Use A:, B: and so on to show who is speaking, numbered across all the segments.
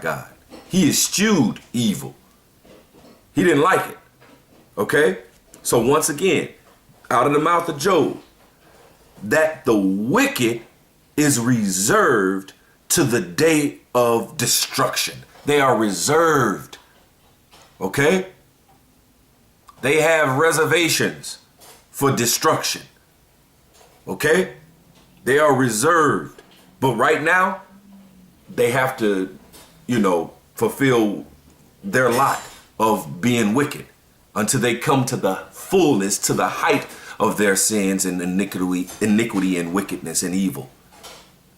A: God. He eschewed evil. He didn't like it. Okay? So once again, out of the mouth of Job, that the wicked is reserved to the day of destruction. They are reserved. Okay? They have reservations for destruction. Okay? They are reserved. But right now, they have to, fulfill their lot of being wicked until they come to the fullness, to the height of their sins and iniquity and wickedness and evil.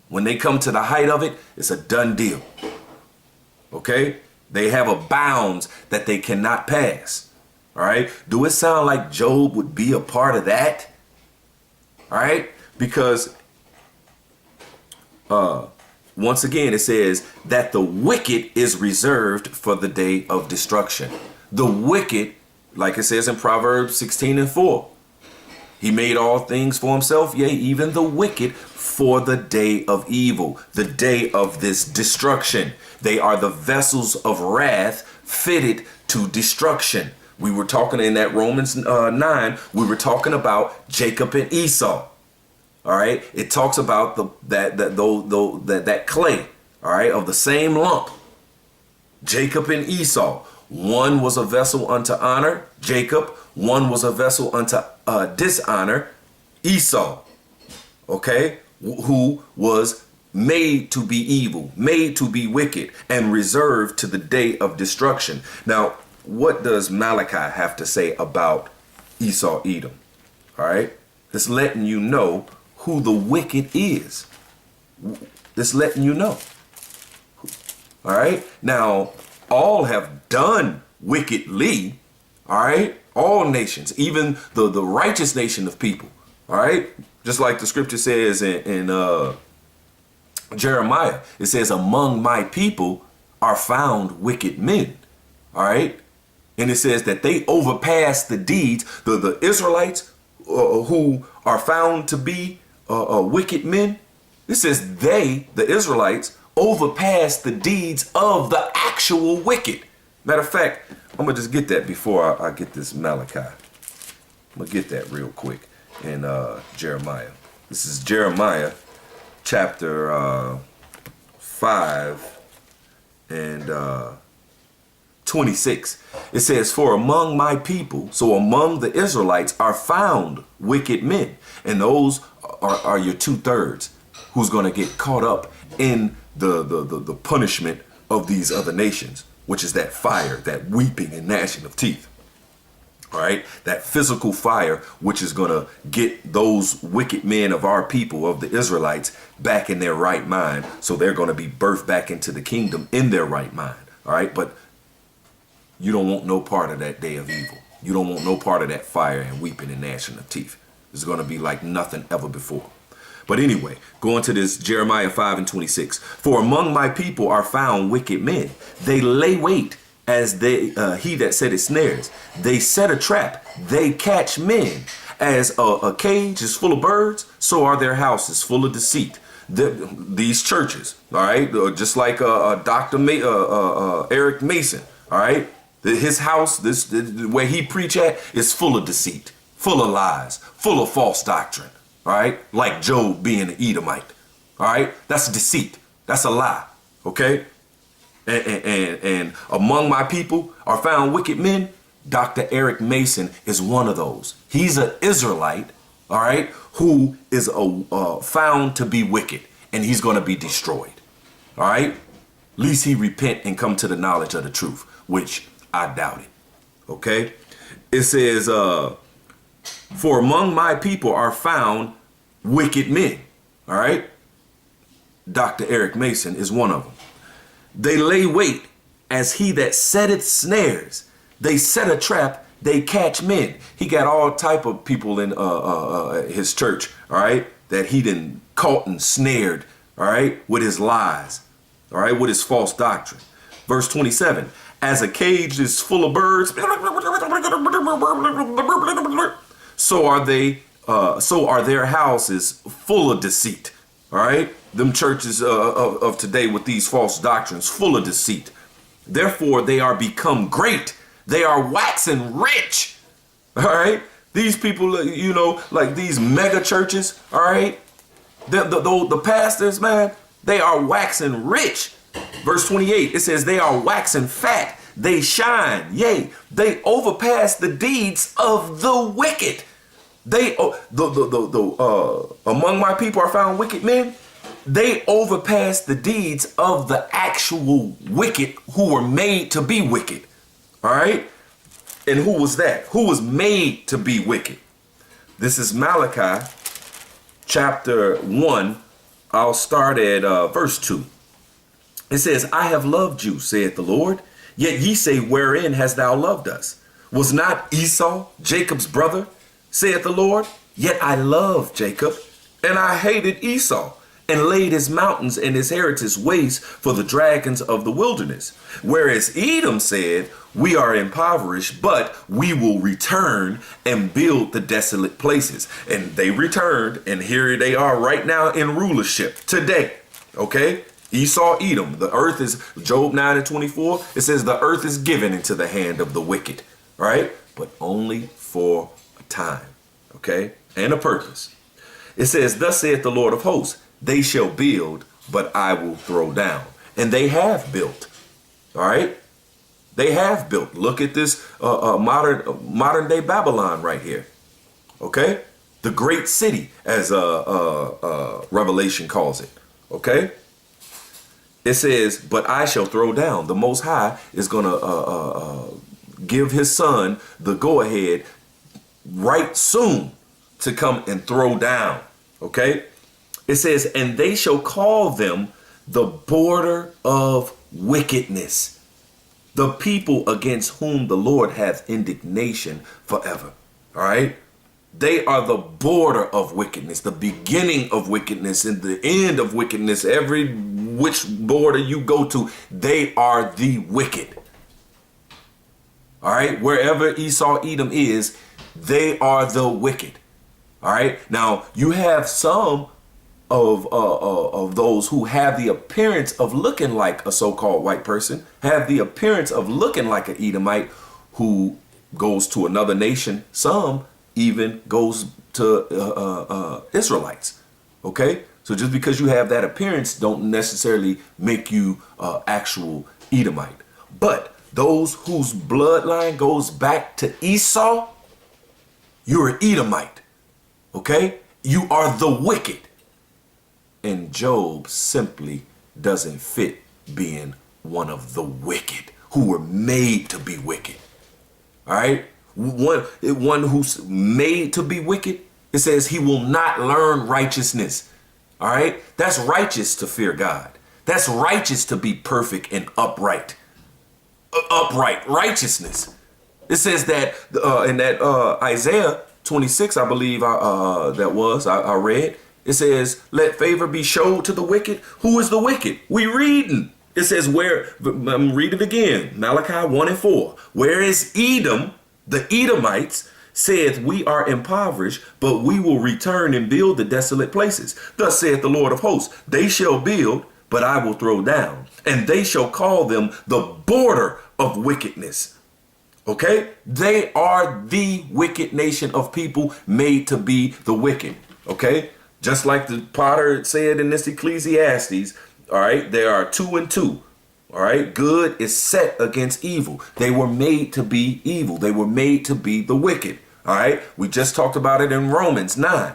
A: When they come to the height of it, it's a done deal. Okay? They have a bounds that they cannot pass. All right? Do it sound like Job would be a part of that? All right? Because once again, it says that the wicked is reserved for the day of destruction. The wicked, like it says in Proverbs 16:4, he made all things for himself, yea, even the wicked for the day of evil, the day of this destruction. They are the vessels of wrath fitted to destruction. We were talking in that Romans 9, we were talking about Jacob and Esau. All right. It talks about that clay, all right, of the same lump. Jacob and Esau. One was a vessel unto honor, Jacob. One was a vessel unto dishonor, Esau. Okay. Who was made to be evil, made to be wicked, and reserved to the day of destruction. Now, what does Malachi have to say about Esau, Edom? All right. It's letting you know who the wicked is. It's letting you know. All right. Now, all have done wickedly. All right. All nations, even the righteous nation of people. All right. Just like the scripture says in Jeremiah, it says, among my people are found wicked men. All right. And it says that they overpass the deeds. The Israelites who are found to be wicked men. It says they, the Israelites, overpass the deeds of the actual wicked. Matter of fact, I'm going to just get that before I get this Malachi. I'm going to get that real quick in Jeremiah. This is Jeremiah chapter 5 and 26. It says, for among my people, so among the Israelites are found wicked men. And those are your 2/3 who's going to get caught up in the punishment of these other nations, which is that fire, that weeping and gnashing of teeth. All right, that physical fire, which is going to get those wicked men of our people, of the Israelites, back in their right mind. So they're going to be birthed back into the kingdom in their right mind. All right, but you don't want no part of that day of evil. You don't want no part of that fire and weeping and gnashing of teeth. It's going to be like nothing ever before. But anyway, going to this Jeremiah 5 and 26. For among my people are found wicked men. They lay wait as he that setteth snares. They set a trap. They catch men. As a cage is full of birds, so are their houses full of deceit. These churches, all right, just like Dr. Eric Mason, all right, his house, where he preach at, is full of deceit, full of lies, full of false doctrine. All right. Like Job being an Edomite. All right. That's deceit. That's a lie. OK. And among my people are found wicked men. Dr. Eric Mason is one of those. He's an Israelite. All right. Who is found to be wicked, and he's going to be destroyed. All right. Least he repent and come to the knowledge of the truth, which I doubt it. OK. It says for among my people are found wicked men. All right. Dr. Eric Mason is one of them. They lay wait as he that setteth snares. They set a trap. They catch men. He got all type of people in his church. All right. That he done caught and snared. All right. With his lies. All right. With his false doctrine. Verse 27. As a cage is full of birds, so are they. So are their houses full of deceit. All right. them churches of today with these false doctrines, full of deceit. Therefore, they are become great. They are waxing rich. All right. These people, you know, like these mega churches. All right. The pastors, man, they are waxing rich. Verse 28, it says they are waxing fat. They shine. Yea, they overpass the deeds of the wicked. They, among my people are found wicked men. They overpass the deeds of the actual wicked who were made to be wicked. All right. And who was that? Who was made to be wicked? This is Malachi chapter 1. I'll start at verse 2. It says, I have loved you, saith the Lord. Yet ye say, wherein hast thou loved us? Was not Esau Jacob's brother, saith the Lord? Yet I loved Jacob, and I hated Esau, and laid his mountains and his heritage waste for the dragons of the wilderness. Whereas Edom said, we are impoverished, but we will return and build the desolate places. And they returned, and here they are right now in rulership today. Okay? Esau, Edom, the earth is, Job 9:24, it says the earth is given into the hand of the wicked, right? But only for a time, okay? And a purpose. It says, thus saith the Lord of hosts, they shall build, but I will throw down. And they have built, all right? They have built. Look at this modern day Babylon right here, okay? The great city, as Revelation calls it, okay? It says, but I shall throw down. The Most High is going to give his son the go-ahead right soon to come and throw down. Okay? It says, and they shall call them the border of wickedness, the people against whom the Lord hath indignation forever. All right? They are the border of wickedness, the beginning of wickedness and the end of wickedness. Every which border you go to, they are the wicked. All right. Wherever Esau, Edom is, they are the wicked. All right. Now you have some of those who have the appearance of looking like a so-called white person, have the appearance of looking like an Edomite who goes to another nation. Some even goes to Israelites. Okay. So just because you have that appearance don't necessarily make you actual Edomite. But those whose bloodline goes back to Esau, you're an Edomite. Okay? You are the wicked. And Job simply doesn't fit being one of the wicked who were made to be wicked. All right? One who's made to be wicked, it says he will not learn righteousness. All right. That's righteous to fear God. That's righteous to be perfect and upright. Upright righteousness. It says that in that Isaiah 26, I believe I read. It says, let favor be showed to the wicked. Who is the wicked? We reading. It says I'm reading it again. Malachi 1:4. Whereas Edom, the Edomites, saith, we are impoverished, but we will return and build the desolate places. Thus saith the Lord of hosts, they shall build, but I will throw down, and they shall call them the border of wickedness. Okay? They are the wicked nation of people made to be the wicked. Okay? Just like the potter said in this Ecclesiastes, all right, there are two and two. All right, good is set against evil. They were made to be evil. They were made to be the wicked. All right, we just talked about it in Romans 9.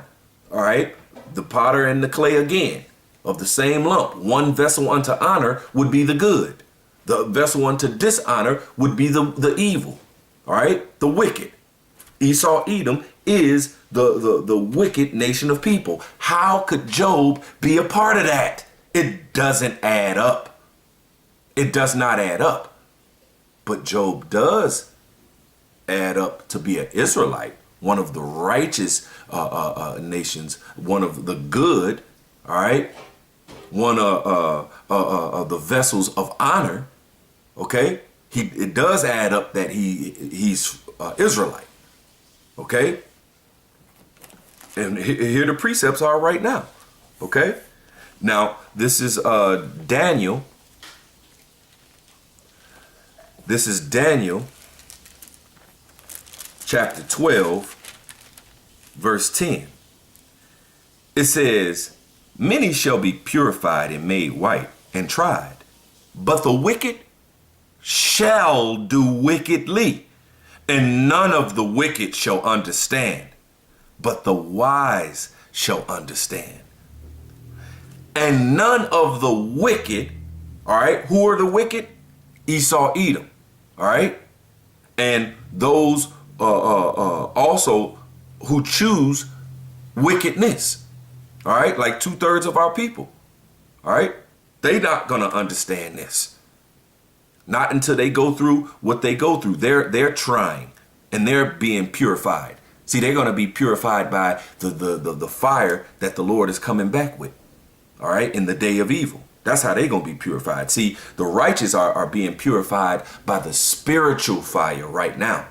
A: All right, the potter and the clay again, of the same lump. One vessel unto honor would be the good. The vessel unto dishonor would be the evil. All right, the wicked. Esau, Edom is the wicked nation of people. How could Job be a part of that? It doesn't add up. It does not add up. But Job does add up to be an Israelite, one of the righteous nations, one of the good, all right, one of the vessels of honor. Okay, it does add up that he's Israelite. Okay, and here the precepts are right now. Okay, Now, this is Daniel. This is Daniel chapter 12, verse 10. It says, many shall be purified and made white and tried, but the wicked shall do wickedly, and none of the wicked shall understand, but the wise shall understand. And none of the wicked, all right, who are the wicked? Esau, Edom, all right? And those also who choose wickedness, all right? Like 2/3 of our people, all right? They not gonna understand this. Not until they go through what they go through. They're trying and they're being purified. See, they're gonna be purified by the fire that the Lord is coming back with, all right, in the day of evil. That's how they're going to be purified. See, the righteous are being purified by the spiritual fire right now.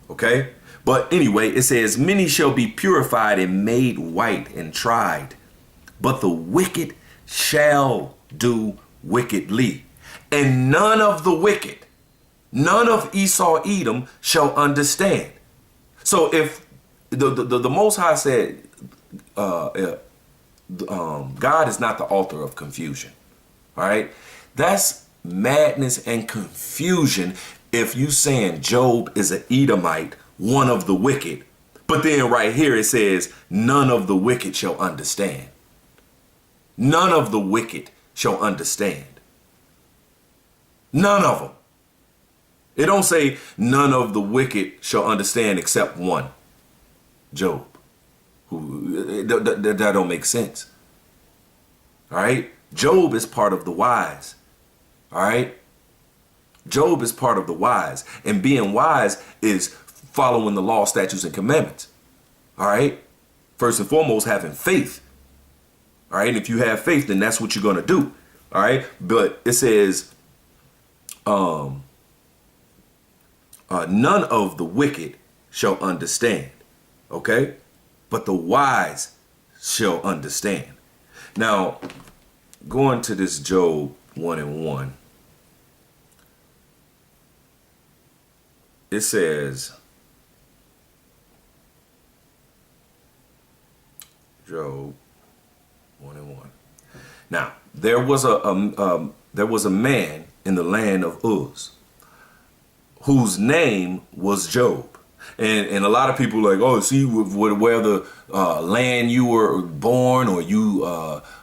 A: Okay? But anyway, it says, many shall be purified and made white and tried, but the wicked shall do wickedly. And none of the wicked, none of Esau, Edom shall understand. So if the Most High said, God is not the author of confusion. All right. That's madness and confusion if you saying Job is an Edomite, one of the wicked. But then right here it says, none of the wicked shall understand. None of the wicked shall understand. None of them. It don't say none of the wicked shall understand except one, Job. That don't make sense. All right. Job is part of the wise. All right. Job is part of the wise, and being wise is following the law, statutes, and commandments. All right. First and foremost, having faith. All right. And if you have faith, then that's what you're going to do. All right. But it says, none of the wicked shall understand. Okay. But the wise shall understand. Now, going to this Job 1:1, it says, Job 1:1. Now, there was a man in the land of Uz, whose name was Job. And a lot of people like, oh, see, where the land you were born or you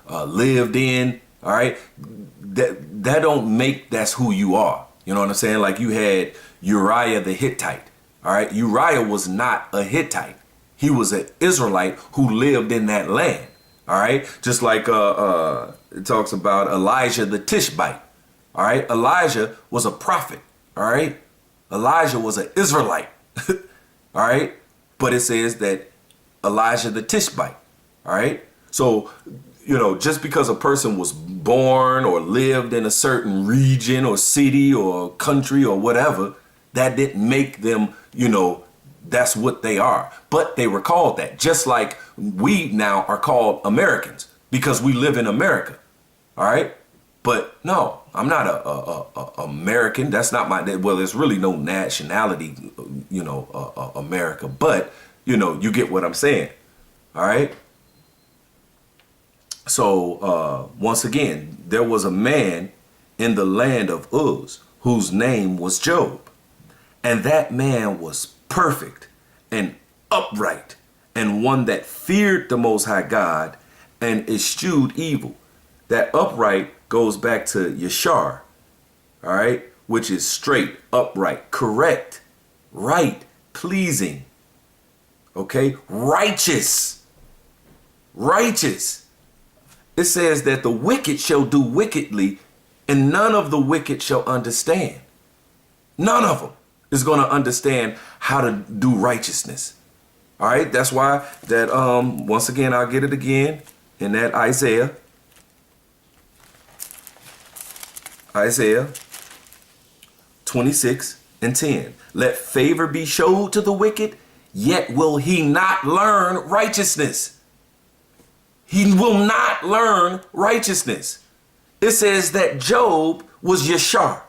A: lived in, all right, that don't make that's who you are. You know what I'm saying? Like you had Uriah the Hittite, all right? Uriah was not a Hittite. He was an Israelite who lived in that land, all right? Just like it talks about Elijah the Tishbite, all right? Elijah was a prophet, all right? Elijah was an Israelite. All right. But it says that Elijah the Tishbite. All right. So, just because a person was born or lived in a certain region or city or country or whatever, that didn't make them, that's what they are. But they were called that, just like we now are called Americans because we live in America. All right. But no, I'm not a American. That's not well, there's really no nationality, America. But, you get what I'm saying. All right. So once again, there was a man in the land of Uz whose name was Job. And that man was perfect and upright and one that feared the Most High God and eschewed evil. That upright goes back to Yashar, all right, which is straight, upright, correct, right, pleasing, okay, righteous. It says that the wicked shall do wickedly, and none of the wicked shall understand. None of them is going to understand how to do righteousness. All right, that's why that, once again, I'll get it again in that Isaiah 26:10. Let favor be showed to the wicked, yet will he not learn righteousness. He will not learn righteousness. It says that Job was Yashar.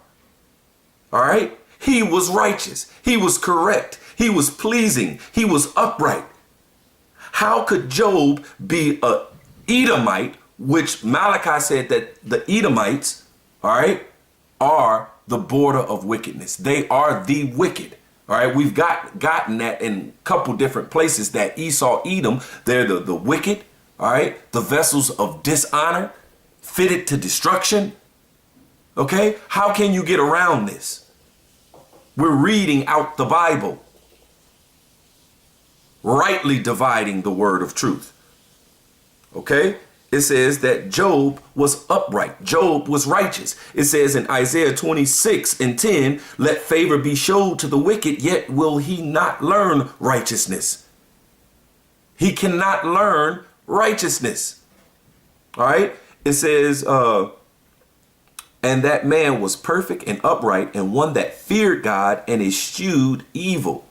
A: All right. He was righteous. He was correct. He was pleasing. He was upright. How could Job be a Edomite, which Malachi said that the Edomites, all right, are the border of wickedness. They are the wicked. All right. We've gotten that in a couple different places, that Esau, Edom, they're the wicked. All right. The vessels of dishonor, fitted to destruction. Okay. How can you get around this? We're reading out the Bible, rightly dividing the word of truth. Okay. It says that Job was upright. Job was righteous. It says in Isaiah 26:10, let favor be showed to the wicked, yet will he not learn righteousness. He cannot learn righteousness. All right. It says, and that man was perfect and upright, and one that feared God and eschewed evil.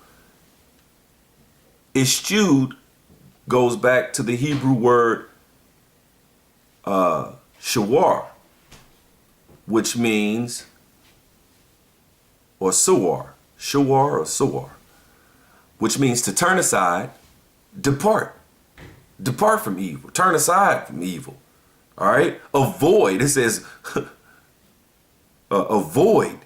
A: Eschewed goes back to the Hebrew word shawar, which means, or suwar, which means to turn aside, depart from evil, turn aside from evil. All right. Avoid. It says avoid,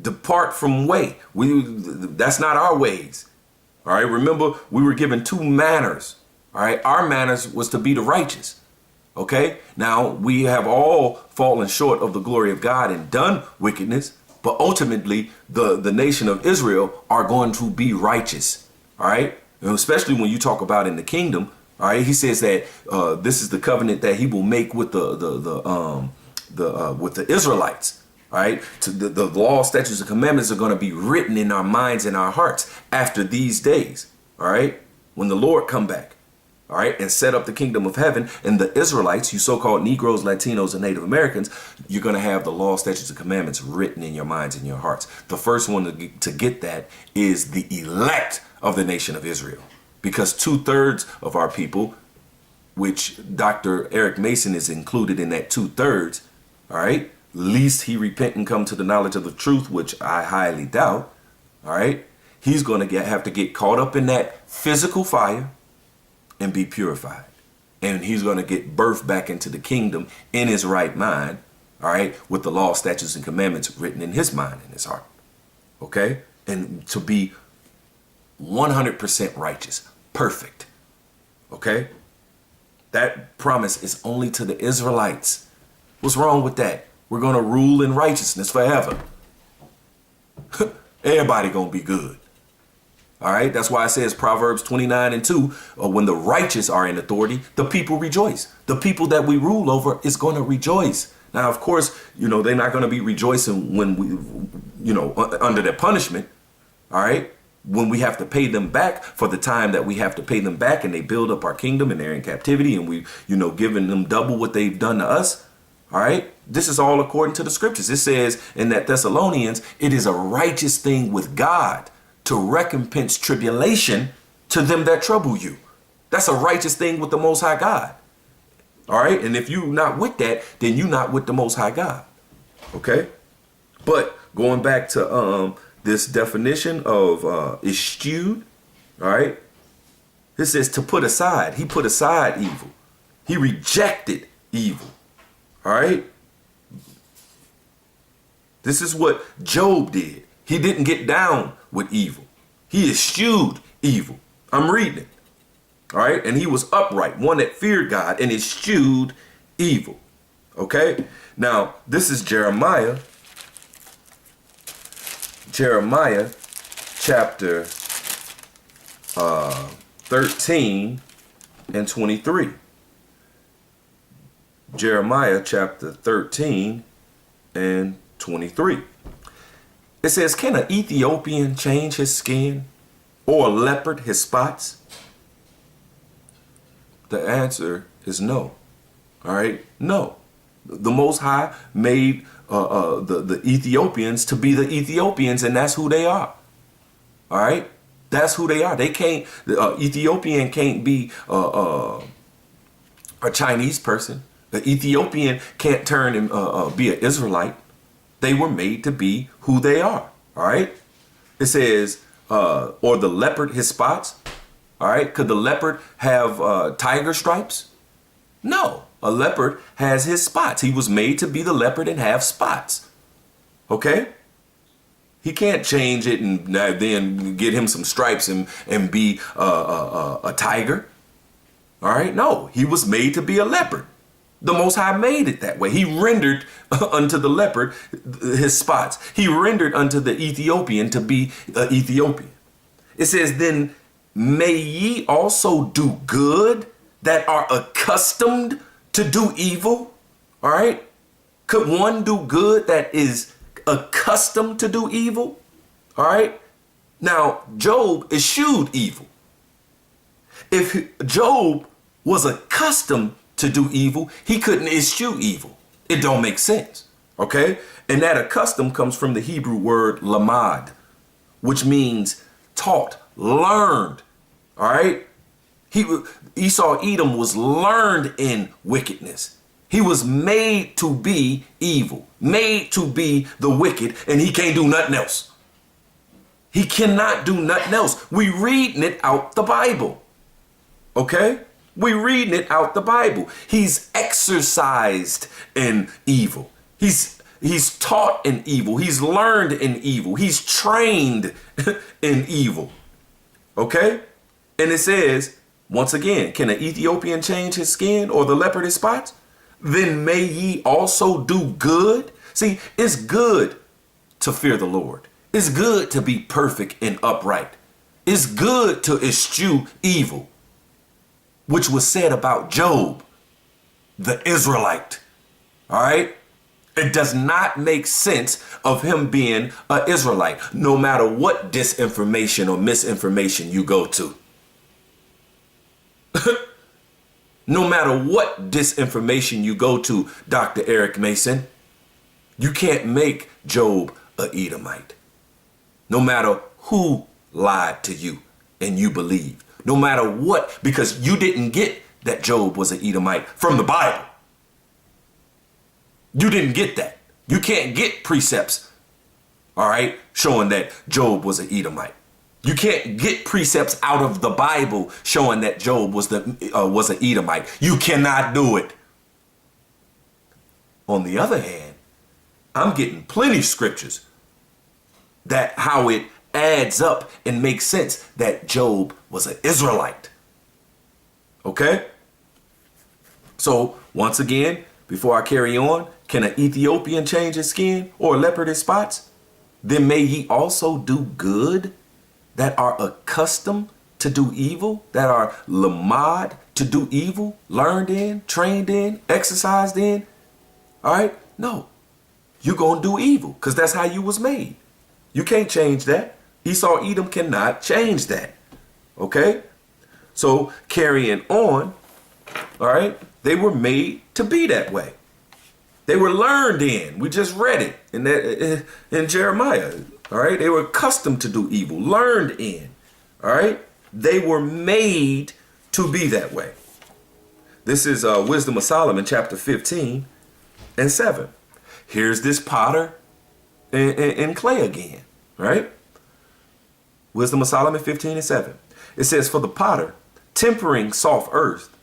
A: depart from way. That's not our ways. All right. Remember, we were given two manners. All right. Our manners was to be the righteous. OK, now we have all fallen short of the glory of God and done wickedness. But ultimately, the nation of Israel are going to be righteous. All right. And especially when you talk about in the kingdom. All right. He says that this is the covenant that he will make with the Israelites. All right. The law, statutes, and commandments are going to be written in our minds and our hearts after these days. All right. When the Lord come back. All right. And set up the kingdom of heaven, and the Israelites, you so-called Negroes, Latinos, and Native Americans, you're going to have the law, statutes, and commandments written in your minds and your hearts. The first one to get that is the elect of the nation of Israel, because 2/3 of our people, which Dr. Eric Mason is included in that 2/3. All right. Least he repent and come to the knowledge of the truth, which I highly doubt. All right. He's going to have to get caught up in that physical fire and be purified. And he's going to get birthed back into the kingdom in his right mind. All right. With the law, statutes, and commandments written in his mind and his heart. OK. And to be 100% righteous. Perfect. OK. That promise is only to the Israelites. What's wrong with that? We're going to rule in righteousness forever. Everybody going to be good. All right. That's why it says Proverbs 29:2, when the righteous are in authority, the people rejoice. The people that we rule over is going to rejoice. Now, of course, they're not going to be rejoicing when we, under their punishment. All right. When we have to pay them back for the time that we have to pay them back, and they build up our kingdom and they're in captivity, and we, giving them double what they've done to us. All right. This is all according to the scriptures. It says in that Thessalonians, it is a righteous thing with God to recompense tribulation to them that trouble you. That's a righteous thing with the Most High God. All right. And if you're not with that, then you're not with the Most High God. OK. But going back to this definition of eschewed. All right. It says to put aside. He put aside evil. He rejected evil. All right. This is what Job did. He didn't get down with evil. He eschewed evil. I'm reading it. All right. And he was upright, one that feared God and eschewed evil. OK. Now, this is Jeremiah. Jeremiah chapter 13 and 23. Jeremiah chapter 13 and 23. It says, can an Ethiopian change his skin, or a leopard his spots? The answer is no. All right. No. The Most High made the Ethiopians to be the Ethiopians, and that's who they are. All right. That's who they are. They can't, Ethiopian can't be a Chinese person. The Ethiopian can't turn and be an Israelite. They were made to be who they are. All right. It says, or the leopard, his spots. All right. Could the leopard have tiger stripes? No. A leopard has his spots. He was made to be the leopard and have spots. Okay. He can't change it and then get him some stripes and be a tiger. All right. No, he was made to be a leopard. The Most High made it that way. He rendered unto the leopard his spots. He rendered unto the Ethiopian to be an Ethiopian. It says, then may ye also do good that are accustomed to do evil. All right. Could one do good that is accustomed to do evil? All right. Now, Job eschewed evil. If Job was accustomed to do evil, he couldn't eschew evil. It don't make sense. Okay. And that accustomed comes from the Hebrew word lamad, which means taught, learned. All right. Esau Edom was learned in wickedness. He was made to be evil, made to be the wicked, and he can't do nothing else. He cannot do nothing else. We reading it out the Bible. Okay? We reading it out the Bible. He's exercised in evil. He's taught in evil. He's learned in evil. He's trained in evil. Okay? And it says, once again, can an Ethiopian change his skin or the leopard his spots? Then may ye also do good. See, it's good to fear the Lord. It's good to be perfect and upright. It's good to eschew evil, which was said about Job, the Israelite. All right. It does not make sense of him being an Israelite, no matter what disinformation or misinformation you go to. No matter what disinformation you go to, Dr. Eric Mason, you can't make Job a Edomite. No matter who lied to you and you believe, no matter what, because you didn't get that Job was an Edomite from the Bible. You didn't get that. You can't get precepts, all right, showing that Job was an Edomite. You can't get precepts out of the Bible showing that Job was an Edomite. You cannot do it. On the other hand, I'm getting plenty of scriptures that how it adds up and makes sense that Job was an Israelite. Okay? So once again, before I carry on, can an Ethiopian change his skin or a leopard his spots? Then may he also do good that are accustomed to do evil, that are lamad to do evil, learned in, trained in, exercised in. All right? No, you're going to do evil because that's how you was made. You can't change that. Esau Edom cannot change that. Okay? So carrying on, all right, they were made to be that way. They were learned in. We just read it in Jeremiah. All right. They were accustomed to do evil, learned in. All right. They were made to be that way. This is Wisdom of Solomon, chapter 15 and 7. Here's this potter and clay again. Right. Wisdom of Solomon 15 and 7. It says, for the potter, tempering soft earth,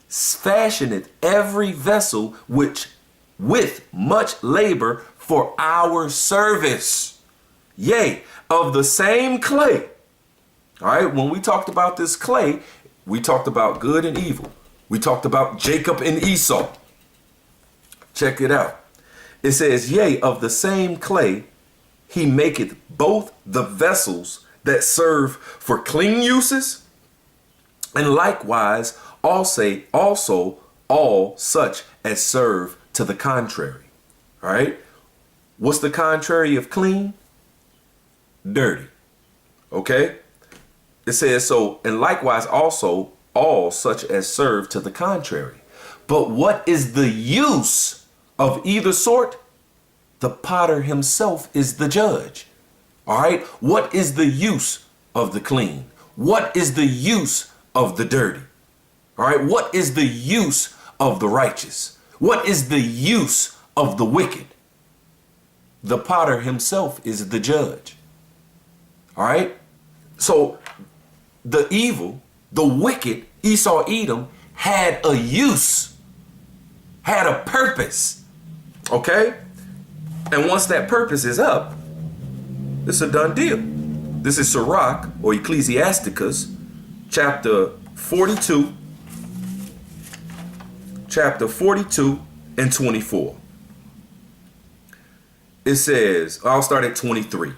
A: fashioneth every vessel which with much labor for our service. Yea, of the same clay. All right, when we talked about this clay, we talked about good and evil. We talked about Jacob and Esau. Check it out. It says, yea, of the same clay, he maketh both the vessels that serve for clean uses, and likewise also all such as serve to the contrary. All right. What's the contrary of clean? Dirty. Okay. It says so, and likewise also all such as serve to the contrary. But what is the use of either sort? The potter himself is the judge. All right. What is the use of the clean? What is the use of the dirty? All right. What is the use of the righteous? What is the use of the wicked? The potter himself is the judge. All right. So the evil, the wicked, Esau, Edom, had a use, had a purpose. Okay. And once that purpose is up, it's a done deal. This is Sirach, or Ecclesiasticus, chapter 42 and 24. It says, I'll start at 23.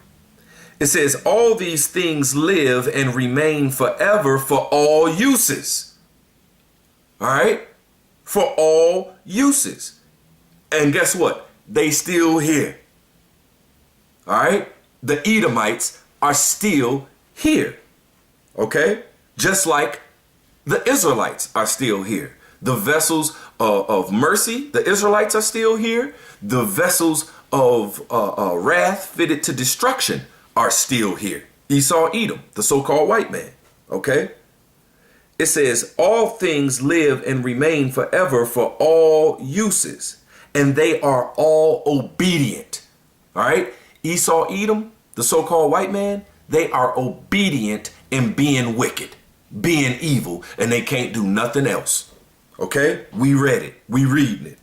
A: It says, all these things live and remain forever for all uses. All right? For all uses. And guess what? They still here. All right? The Edomites are still here. Okay? Just like the Israelites are still here. The vessels of mercy, the Israelites are still here. The vessels of wrath fitted to destruction are still here. Esau, Edom, the so-called white man. Okay? It says, all things live and remain forever for all uses, and they are all obedient. All right? Esau, Edom, the so-called white man, they are obedient in being wicked, being evil, and they can't do nothing else. Okay? We read it. We reading it.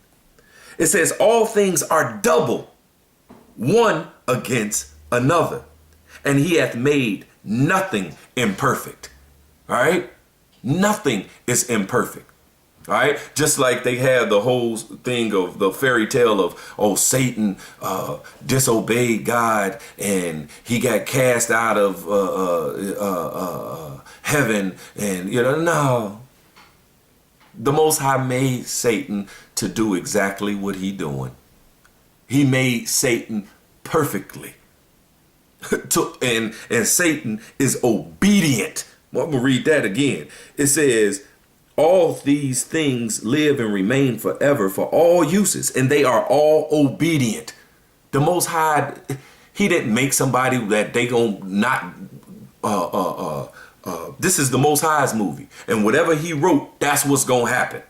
A: It says all things are double, one against another, and he hath made nothing imperfect. All right? Nothing is imperfect. All right? Just like they have the whole thing of the fairy tale of, oh, Satan disobeyed God and he got cast out of heaven. And, no. The Most High made Satan to do exactly what he doing. He made Satan perfectly. and Satan is obedient. Well, I'm going to read that again. It says, all these things live and remain forever for all uses, and they are all obedient. The Most High, he didn't make somebody that they gonna not, this is the Most High's movie. And whatever he wrote, that's what's gonna happen.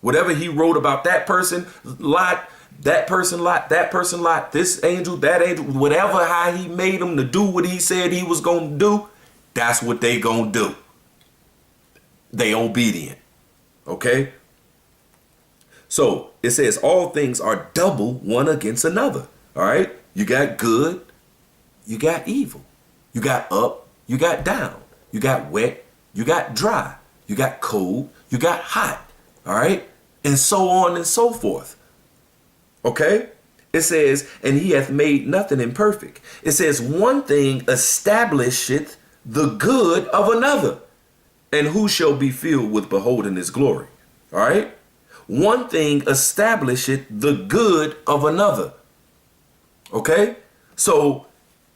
A: Whatever he wrote about that person, Lot, that person, Lot, that person, Lot, this angel, that angel, whatever how he made them to do what he said he was gonna do, that's what they gonna do. They obedient. Okay? So it says all things are double one against another. All right? You got good, you got evil. You got up, you got down. You got wet, you got dry. You got cold, you got hot. All right? And so on and so forth. Okay? It says, and he hath made nothing imperfect. It says, one thing establisheth the good of another, and who shall be filled with beholding his glory? All right? One thing establisheth the good of another. Okay? So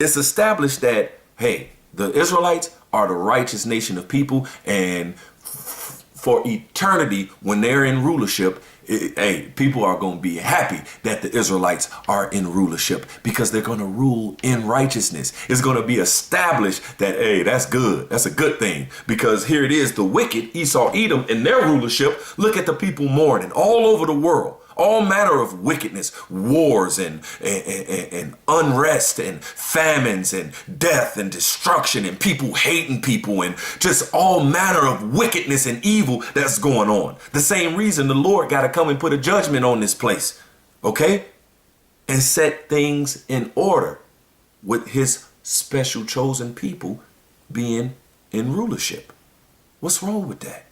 A: it's established that, hey, the Israelites are the righteous nation of people, and for eternity, when they're in rulership, hey, people are going to be happy that the Israelites are in rulership because they're going to rule in righteousness. It's going to be established that, hey, that's good. That's a good thing, because here it is, the wicked, Esau, Edom, in their rulership. Look at the people mourning all over the world. All manner of wickedness, wars and unrest and famines and death and destruction and people hating people and just all manner of wickedness and evil that's going on. The same reason the Lord got to come and put a judgment on this place, okay? And set things in order with his special chosen people being in rulership. What's wrong with that?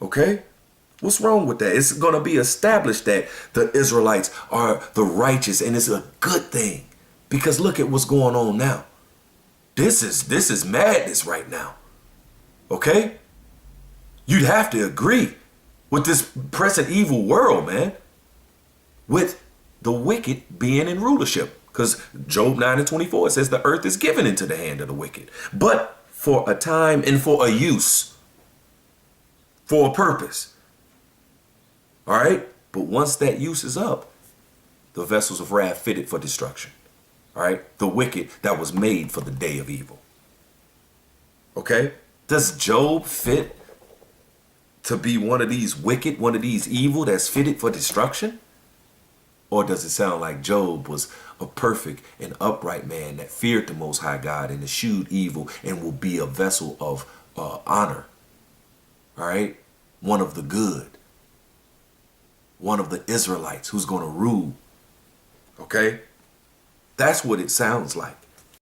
A: Okay? What's wrong with that? It's going to be established that the Israelites are the righteous, and it's a good thing, because look at what's going on now. This is madness right now. Okay? You'd have to agree with this present evil world, man, with the wicked being in rulership, because Job 9:24 says the earth is given into the hand of the wicked, but for a time and for a use, for a purpose. All right. But once that use is up, the vessels of wrath fitted for destruction. All right. The wicked that was made for the day of evil. Okay. Does Job fit to be one of these wicked, one of these evil that's fitted for destruction? Or does it sound like Job was a perfect and upright man that feared the Most High God and eschewed evil and will be a vessel of honor? All right? One of the good. One of the Israelites who's going to rule. Okay? That's what it sounds like.